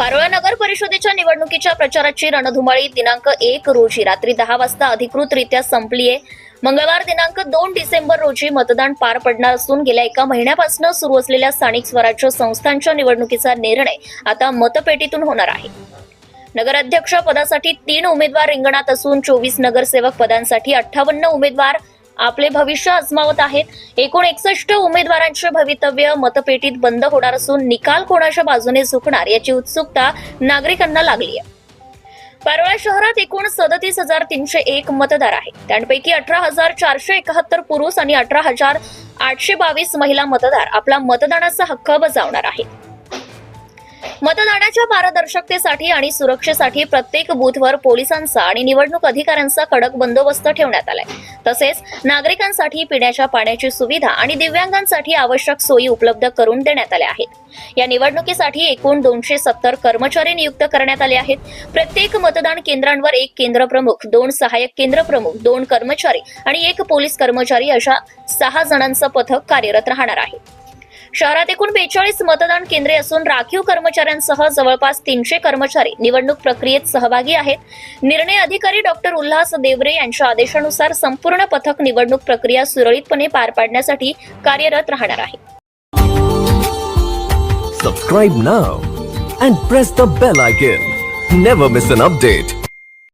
पारोळा नगर परिषदेच्या निवडणुकीच्या प्रचाराची रणधुमाळी दिनांक 1 रोजी रात्री 10 वाजता अधिकृतरित्या संपली आहे. मंगळवार दिनांक 2 डिसेंबर रोजी मतदान पार पडणार असून गेल्या एका महिन्यापासून सुरू असलेल्या स्थानिक स्वराज्य संस्थांच्या निवडणुकीचा निर्णय आता मतपेटीतून होणार आहे. नगराध्यक्ष पदासाठी 3 उमेदवार रिंगणात असून 24 नगरसेवक पदांसाठी 58 उमेदवार आपले भविष्य आजमावत आहेत. एकूण 61 उमेदवारांचे भवितव्य मतपेटीत बंद होणार असून निकाल कोणाच्या बाजूने झुकणार याची उत्सुकता नागरिकांना लागली आहे. पारोळा शहरात एकूण 37,301 मतदार आहेत. त्यांपैकी 18,471 पुरुष आणि 18,822 महिला मतदार आपला मतदानाचा हक्क बजावणार आहेत. मतदानाच्या पारदर्शकतेसाठी आणि सुरक्षेसाठी प्रत्येक बूथवर पोलिसांचा आणि निवडणूक अधिकाऱ्यांचा कडक बंदोबस्त ठेवण्यात आलाय. तसेच नागरिकांसाठी पिण्याच्या पाण्याची सुविधा आणि दिव्यांगांसाठी आवश्यक सोयी उपलब्ध करून देण्यात आल्या आहेत. या निवडणुकीसाठी एकूण 270 कर्मचारी नियुक्त करण्यात आले आहेत. प्रत्येक मतदान केंद्रांवर 1 केंद्र प्रमुख, 2 सहाय्यक केंद्र प्रमुख, 2 कर्मचारी आणि 1 पोलीस कर्मचारी अशा 6 जणांचं पथक कार्यरत राहणार आहे. शहरात एकूण 42 मतदान केंद्रे असून राखीव कर्मचाऱ्यांसह जवळपास 300 कर्मचारी निवडणूक प्रक्रियेत सहभागी आहेत. निर्णय अधिकारी डॉक्टर उल्हास देवरे यांच्या आदेशानुसार संपूर्ण पथक निवडणूक प्रक्रिया सुरळीतपणे पार पाडण्यासाठी कार्यरत राहणार आहे. Subscribe now and press the bell icon. Never miss an update.